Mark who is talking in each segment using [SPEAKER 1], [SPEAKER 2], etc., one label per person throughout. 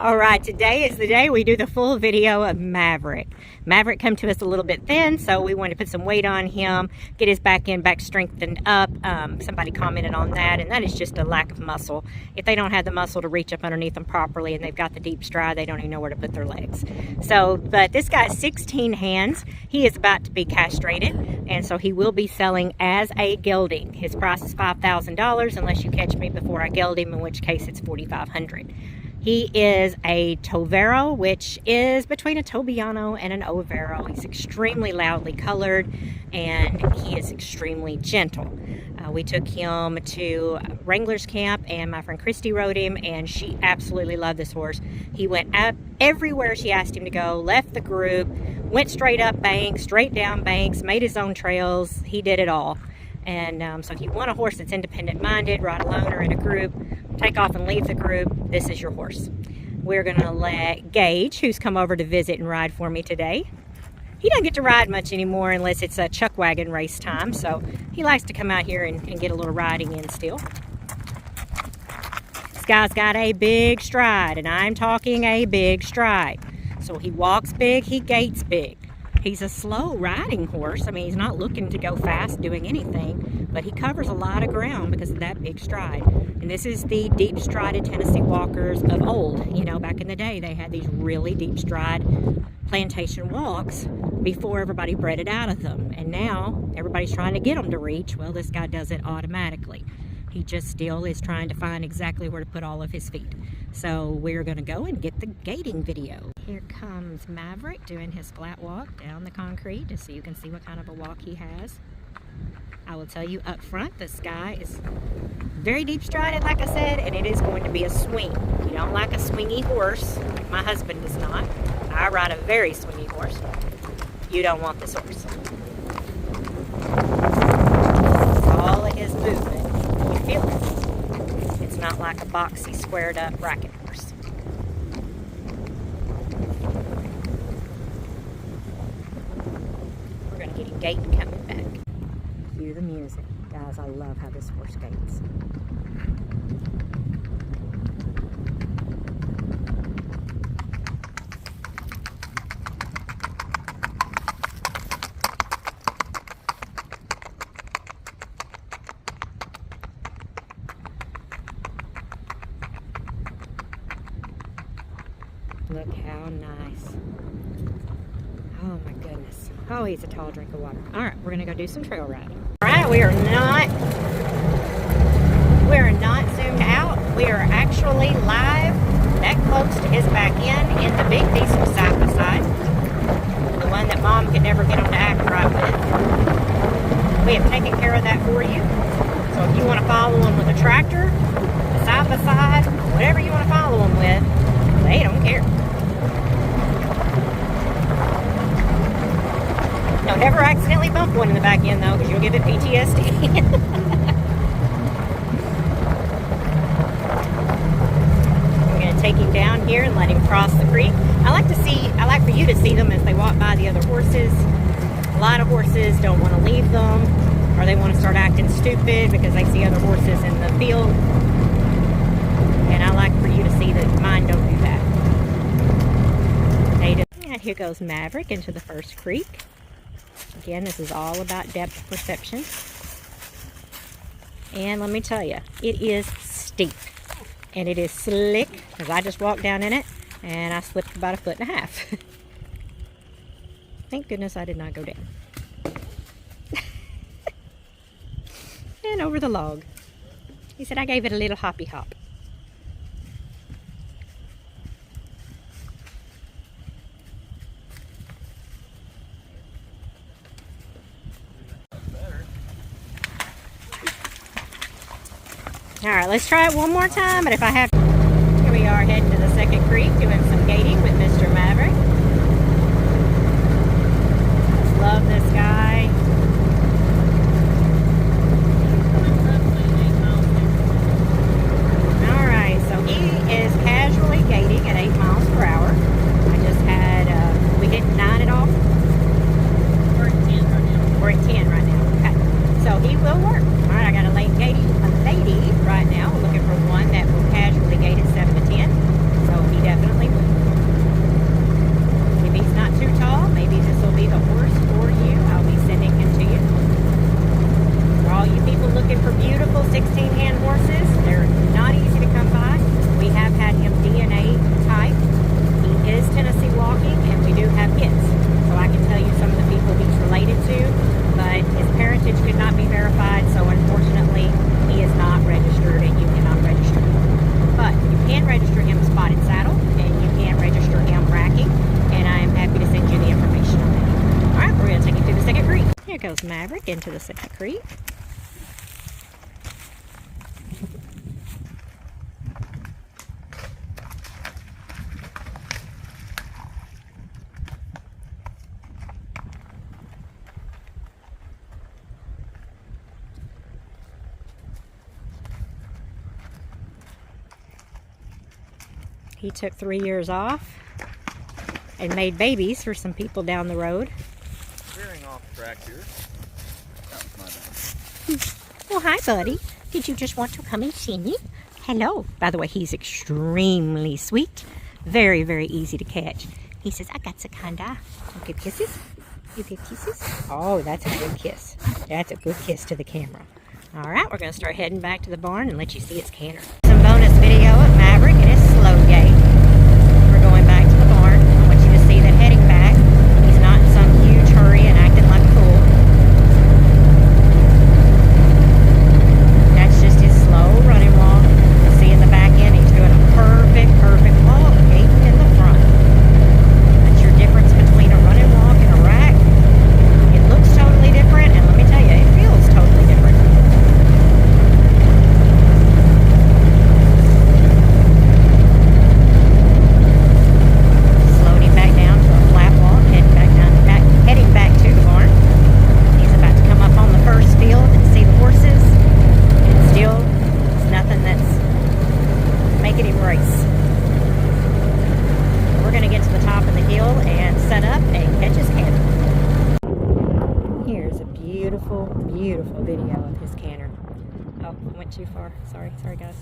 [SPEAKER 1] All right, today is the day we do the full video of Maverick. Maverick come to us a little bit thin, so we wanted to put some weight on him, get his back strengthened up. Somebody commented on that, and that is just a lack of muscle. If they don't have the muscle to reach up underneath them properly and they've got the deep stride, they don't even know where to put their legs. So, but this guy's 16 hands. He is about to be castrated, and so he will be selling as a gelding. His price is $5,000 unless you catch me before I geld him, in which case it's $4,500. He is a Tovero, which is between a Tobiano and an Overo. He's extremely loudly colored, and he is extremely gentle. We took him to Wrangler's Camp, and my friend Christy rode him, and she absolutely loved this horse. He went up everywhere she asked him to go, left the group, went straight up banks, straight down banks, made his own trails. He did it all. And so if you want a horse that's independent-minded, ride alone or in a group, take off and leave the group, this is your horse. We're going to let Gage, who's come over to visit and ride for me today. He doesn't get to ride much anymore unless it's a chuck wagon race time, so he likes to come out here and get a little riding in still. This guy's got a big stride, and I'm talking a big stride. So he walks big, he gaits big. He's a slow riding horse. I mean, he's not looking to go fast doing anything, but he covers a lot of ground because of that big stride. And this is the deep strided Tennessee walkers of old. You know, back in the day, they had these really deep stride plantation walks before everybody bred it out of them. And now everybody's trying to get them to reach. Well, this guy does it automatically. He just still is trying to find exactly where to put all of his feet. So we're going to go and get the gaiting video. Here comes Maverick doing his flat walk down the concrete, just so you can see what kind of a walk he has. I will tell you up front, this guy is very deep strided, like I said, and it is going to be a swing. If you don't like a swingy horse, my husband does not. I ride a very swingy horse. You don't want this horse. All of his movement. Feel it. It's not like a boxy, squared up bracket horse. We're going to get him gaiting coming back. Cue the music. Guys, I love how this horse gaits. Look how nice. Oh my goodness. Oh, he's a tall drink of water. All right, we're gonna go do some trail riding. All right, we are not zoomed out. We are actually live that close to his back end in the big diesel side by side. The one that Mom could never get him to act right with. We have taken care of that for you. So if you want to follow him with a tractor, a side by side, whatever you want to follow him with, they don't care. No, never accidentally bump one in the back end though, because you'll give it PTSD. We're going to take him down here and let him cross the creek. I like for you to see them as they walk by the other horses. A lot of horses don't want to leave them, or they want to start acting stupid because they see other horses in the field. And I like for you to see that mine don't do that. And here goes Maverick into the first creek. Again, this is all about depth perception. And let me tell you, it is steep. And it is slick, because I just walked down in it, and I slipped about 1.5 feet. Thank goodness I did not go down. And over the log. He said I gave it a little hoppy hop. All right, let's try it one more time, but if I have to... Here we are heading to the second creek, doing some gaiting with Mr. Maverick. Just love this guy. All right, so he is casually gaiting at 8 miles per hour. I just had, we hit 9 at all? We're at 10 right now. We're at 10 right now, okay. So he will work. All right, I got a lady right now. We're looking for one that will casually gait at 7 to 10. So he definitely There goes Maverick into the second creek. He took 3 years off and made babies for some people down the road.
[SPEAKER 2] Veering off track here.
[SPEAKER 1] Well, hi, buddy. Did you just want to come and see me? Hello. By the way, he's extremely sweet. Very, very easy to catch. He says, I got Sakanda. You give kisses? You give kisses? Oh, that's a good kiss. That's a good kiss to the camera. All right, we're going to start heading back to the barn and let you see its canner. Some bonus video of Maverick and his slow gait. We're going back to the barn. I want you to see that heading back. He's not in some huge hurry and acting like a fool. That's just his slow running walk. You'll see in the back end, he's doing a perfect walk, gaiting in the front. That's your difference between a running walk and a rack. It looks totally different, and let me tell you, it feels totally different. Beautiful video of his canner. Oh, I went too far. Sorry guys.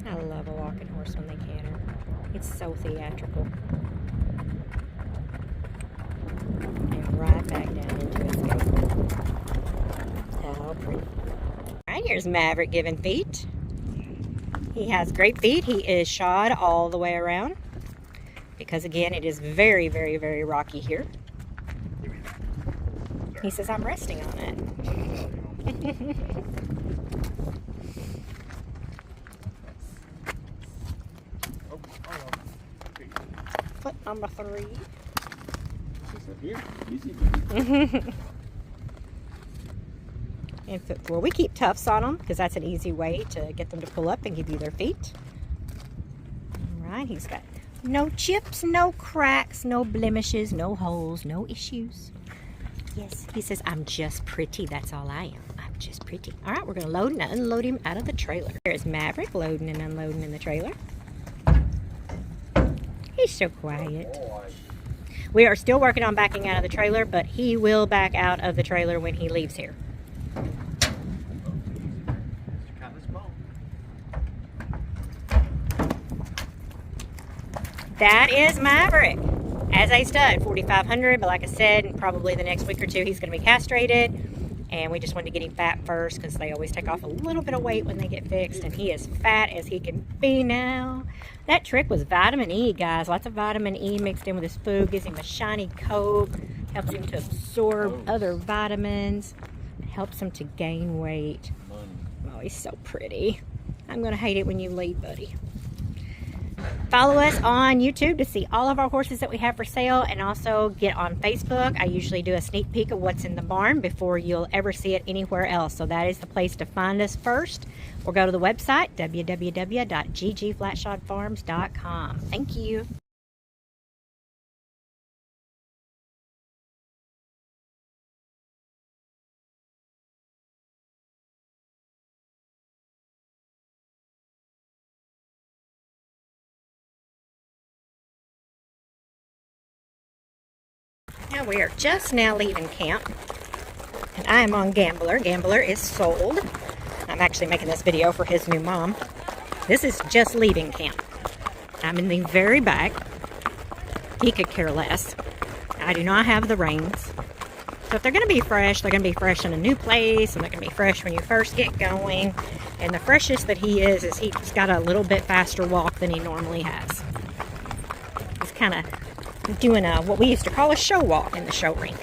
[SPEAKER 1] I love a walking horse when they canter. It's so theatrical. And right back down into his gait. How pretty. Alright, here's Maverick giving feet. He has great feet. He is shod all the way around because, again, it is very, very, very rocky here. He says, I'm resting on it. Foot number 3.
[SPEAKER 2] She said, here, easy.
[SPEAKER 1] And well, we keep tufts on them because that's an easy way to get them to pull up and give you their feet. All right, he's got no chips, no cracks, no blemishes, no holes, no issues. Yes, he says, I'm just pretty. That's all I am. I'm just pretty. All right, we're going to load and unload him out of the trailer. There's Maverick loading and unloading in the trailer. He's so quiet. We are still working on backing out of the trailer, but he will back out of the trailer when he leaves here. That is Maverick as a stud, 4,500, but like I said, probably the next week or two he's going to be castrated, and we just wanted to get him fat first because they always take off a little bit of weight when they get fixed, and he is fat as he can be now. That trick was vitamin E, guys. Lots of vitamin E mixed in with his food, gives him a shiny coat, helps him to absorb other vitamins, helps him to gain weight. Oh, he's so pretty. I'm going to hate it when you leave, buddy. Follow us on YouTube to see all of our horses that we have for sale, and also get on Facebook. I usually do a sneak peek of what's in the barn before you'll ever see it anywhere else. So that is the place to find us first, or go to the website www.ggflatshotfarms.com. Thank you. Now we are just now leaving camp, and I am on Gambler. Gambler is sold. I'm actually making this video for his new mom. This is just leaving camp. I'm in the very back. He could care less. I do not have the reins. So if they're going to be fresh, they're going to be fresh in a new place, and they're going to be fresh when you first get going. And the freshest that he is he's got a little bit faster walk than he normally has. He's kind of doing what we used to call a show walk in the show ring.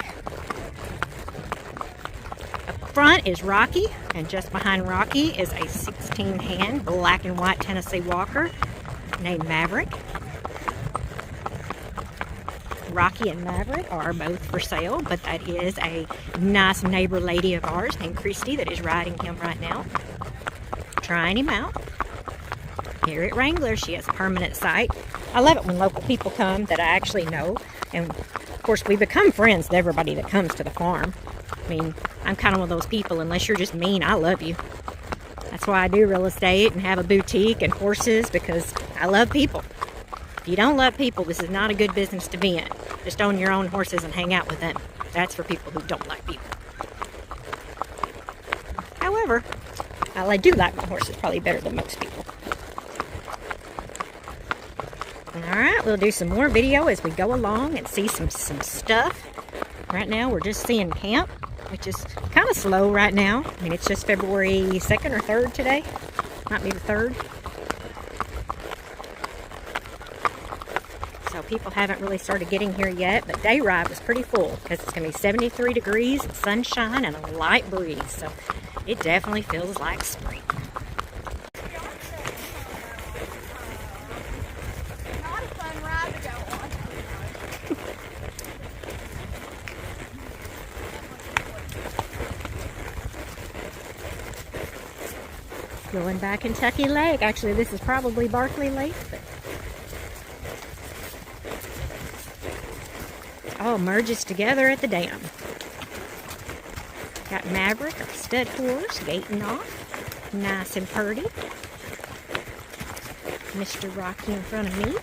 [SPEAKER 1] front is Rocky, and just behind Rocky is a 16-hand black and white Tennessee Walker named Maverick. Rocky and Maverick are both for sale, but that is a nice neighbor lady of ours named Christy that is riding him right now, trying him out. Here at Wrangler, she has a permanent site. I love it when local people come that I actually know, and of course we become friends with everybody that comes to the farm. I mean, I'm kind of one of those people, unless you're just mean, I love you. That's why I do real estate and have a boutique and horses, because I love people. If you don't love people, this is not a good business to be in. Just own your own horses and hang out with them. That's for people who don't like people. However, I do like my horses probably better than most people. Alright, we'll do some more video as we go along and see some stuff. Right now we're just seeing camp, which is kind of slow right now. I mean, it's just February 2nd or 3rd today. Might be the 3rd. So people haven't really started getting here yet, but day ride was pretty full because it's going to be 73 degrees, sunshine, and a light breeze. So it definitely feels like spring. Going by Kentucky Lake. Actually, this is probably Barkley Lake, but it all merges together at the dam. Got Maverick, our stud horse, gating off, nice and purty. Mr. Rocky in front of me.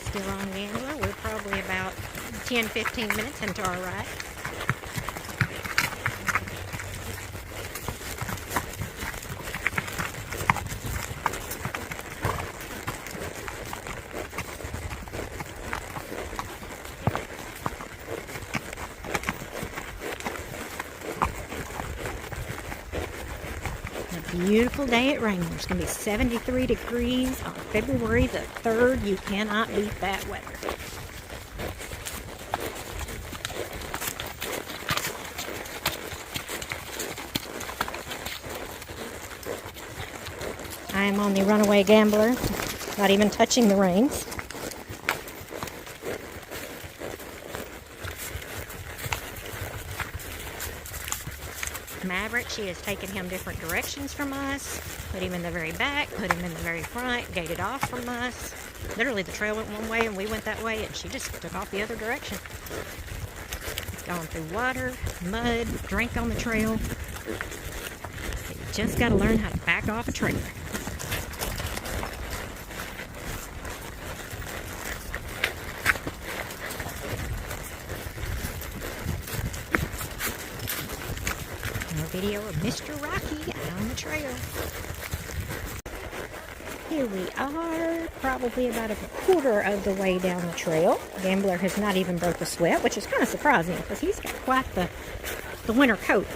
[SPEAKER 1] Still on Gambler. We're probably about 10-15 minutes into our ride. A beautiful day at Wrangler. It's going to be 73 degrees on February the 3rd. You cannot beat that weather. I am on the Runaway Gambler, not even touching the reins. Maverick, she has taken him different directions from us, put him in the very back, put him in the very front, gated off from us. Literally the trail went one way and we went that way, and she just took off the other direction. It's gone through water, mud, drank on the trail. You just got to learn how to back off a trailer. Video of Mr. Rocky out on the trail. Here we are, probably about a quarter of the way down the trail. Gambler has not even broke a sweat, which is kind of surprising because he's got quite the winter coat.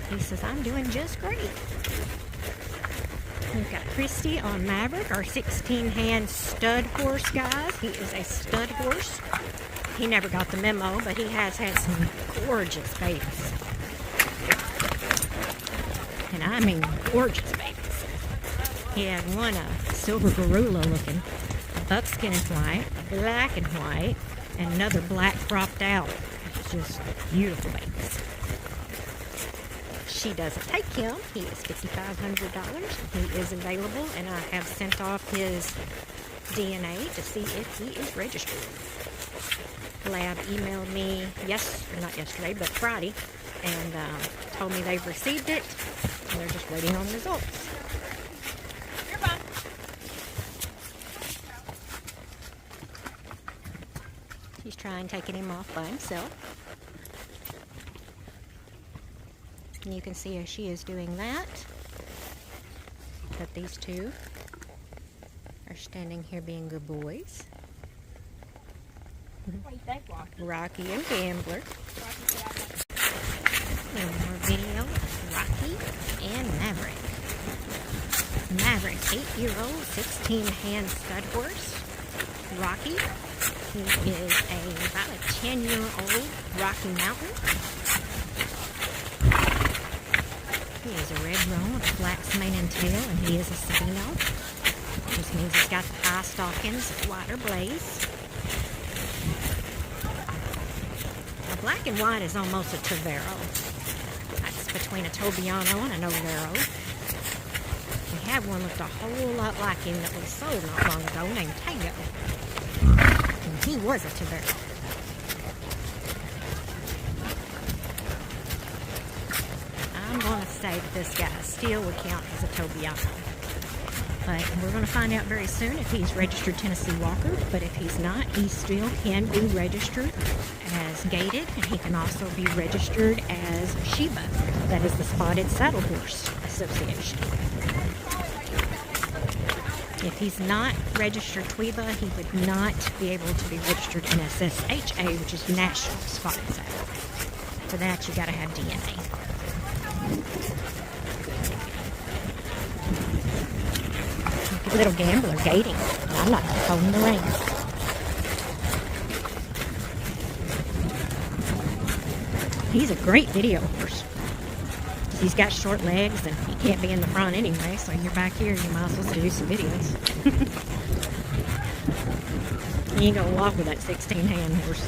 [SPEAKER 1] He says, I'm doing just great. We've got Christy on Maverick, our 16-hand stud horse, guys. He is a stud horse. He never got the memo, but he has had some gorgeous babies. And I mean gorgeous babies. He had one silver garula looking, buckskin and white, black and white, and another black cropped out. It's just beautiful babies. She doesn't take him. He is $5,500. He is available, and I have sent off his DNA to see if he is registered. Lab emailed me not yesterday, but Friday, and told me they've received it, and they're just waiting on results. She's trying taking him off by himself. And you can see as she is doing that, that these two are standing here being good boys.
[SPEAKER 3] What do you think, Rocky?
[SPEAKER 1] Rocky and Gambler. And more video of Rocky and Maverick. Maverick, 8-year-old, 16-hand stud horse. Rocky, he is about a 10-year-old Rocky Mountain. He is a red roan with a flax mane and tail, and he is a Sabino. This means he's got the high stockings, wider blaze. A black and white is almost a Tavero. That's between a Tobiano and an Overo. We have one looked a whole lot like him that was sold not long ago named Tango. And he was a Tavero. I'm going to say that this guy still would count as a Tobiano. But we're going to find out very soon if he's registered Tennessee Walker. But if he's not, he still can be registered as gaited, and he can also be registered as Sheba. That is the Spotted Saddle Horse Association. If he's not registered Tweeba, he would not be able to be registered NSSHA, which is National Spotted Saddle. For that, you got to have DNA. Look at little Gambler gating. I'm not holding the reins. He's a great video horse. He's got short legs and he can't be in the front anyway, so you're back here, you might as well do some videos. He ain't gonna walk with that 16-hand horse.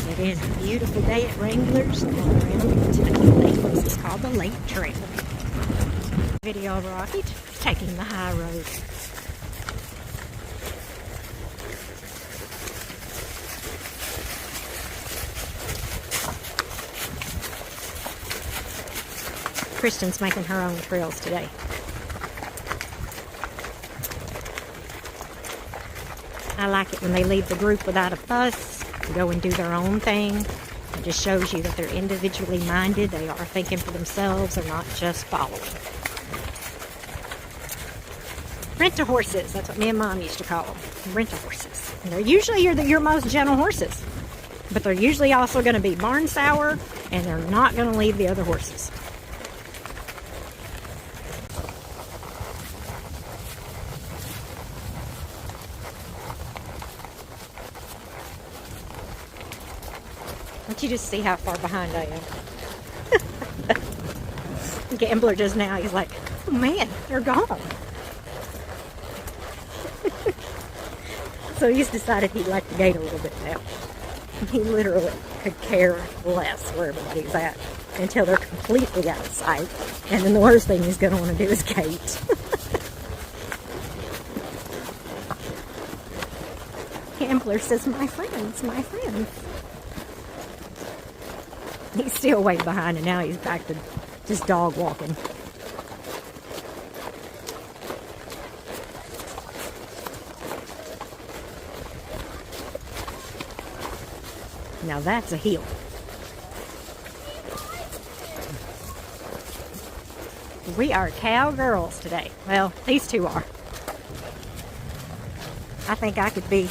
[SPEAKER 1] It is a beautiful day at Wranglers and around Kentucky Lake. This is called the Lake Trail. Video of Rocky taking the high road. Kristen's making her own trails today. I like it when they leave the group without a fuss, go and do their own thing. It just shows you that they're individually minded. They are thinking for themselves. They're not just following. Rent-a-horses. That's what me and Mom used to call them. Rent-a-horses. And they're usually your most gentle horses. But they're usually also going to be barn sour, and they're not going to leave the other horses. Don't you just see how far behind I am? Gambler just now, he's like, oh man, they're gone. So he's decided he'd like to gate a little bit now. He literally could care less where everybody's at until they're completely out of sight. And then the worst thing he's going to want to do is gate. Gambler says, my friends, my friends. He's still way behind, and now he's back to just dog walking. Now that's a heel. We are cowgirls today. Well, these two are. I think I could be,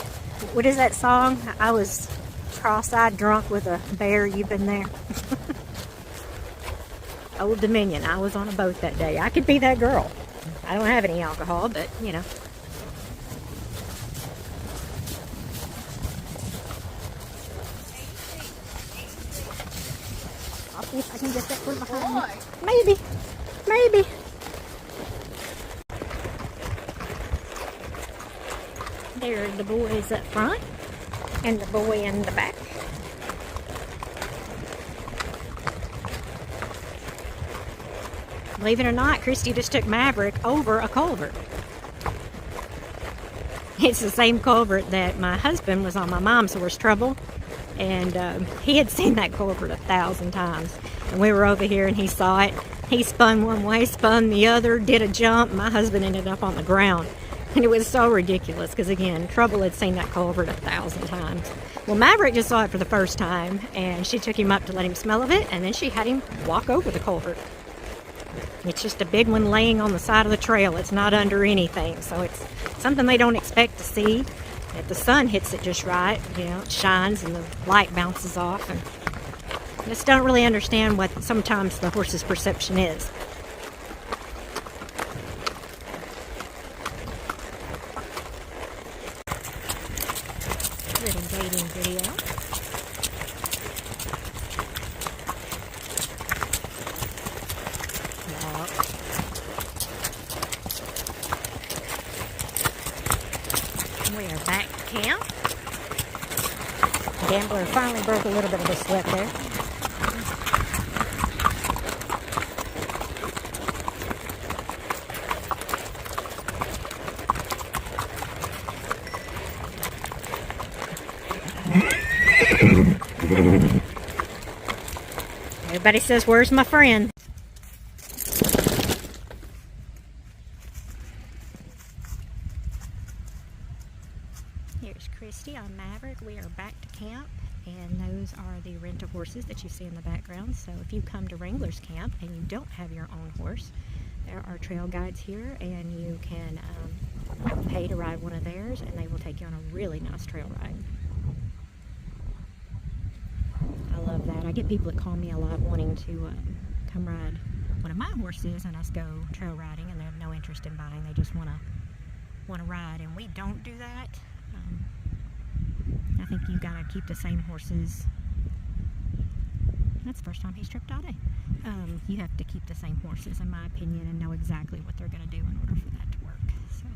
[SPEAKER 1] what is that song? I was cross-eyed drunk with a bear. You've been there. Old Dominion. I was on a boat that day. I could be that girl. I don't have any alcohol, but you know. I'll see if I can get that one behind me. Maybe. Maybe. There are the boys up front and the boy in the back. Believe it or not, Christy just took Maverick over a culvert. It's the same culvert that my husband was on my mom's horse Trouble, and he had seen that culvert 1,000 times. And we were over here and he saw it. He spun one way, spun the other, did a jump. My husband ended up on the ground. And it was so ridiculous because, again, Trouble had seen that culvert 1,000 times. Well, Maverick just saw it for the first time, and she took him up to let him smell of it, and then she had him walk over the culvert. It's just a big one laying on the side of the trail. It's not under anything, so it's something they don't expect to see. If the sun hits it just right, you know, it shines and the light bounces off. And I just don't really understand what sometimes the horse's perception is. Little dating video. We are back to camp. Gambler finally broke a little bit of the sweat there. Everybody says, "Where's my friend?" Here's Christy on Maverick. We are back to camp, and those are the rental horses that you see in the background. So if you come to Wrangler's Camp and you don't have your own horse, there are trail guides here, and you can pay to ride one of theirs, and they will take you on a really nice trail ride. I love that. I get people that call me a lot wanting to come ride one of my horses and us go trail riding, and they have no interest in buying. They just want to ride, and we don't do that. I think you've got to keep the same horses. That's the first time he's tripped all day. You have to keep the same horses, in my opinion, and know exactly what they're going to do in order for that to work. So.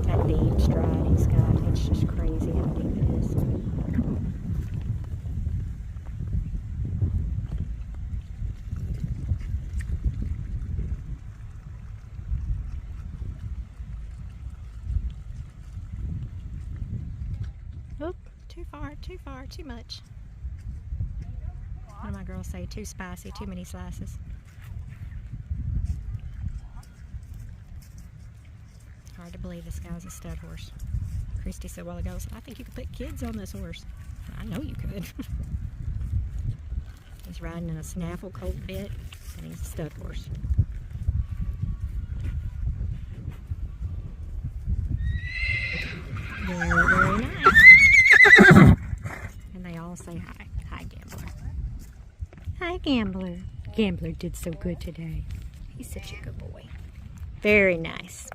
[SPEAKER 1] That deep stride he's got, it's just crazy how deep it is. Oop, too far, too much. One of my girls say too spicy, too many slices. Hard to believe this guy's a stud horse. Christy said a while ago, I think you could put kids on this horse. I know you could. He's riding in a snaffle colt bit, and he's a stud horse. Very, very nice. And they all say hi. Hi, Gambler. Hi, Gambler. Gambler did so good today. He's such a good boy. Very nice.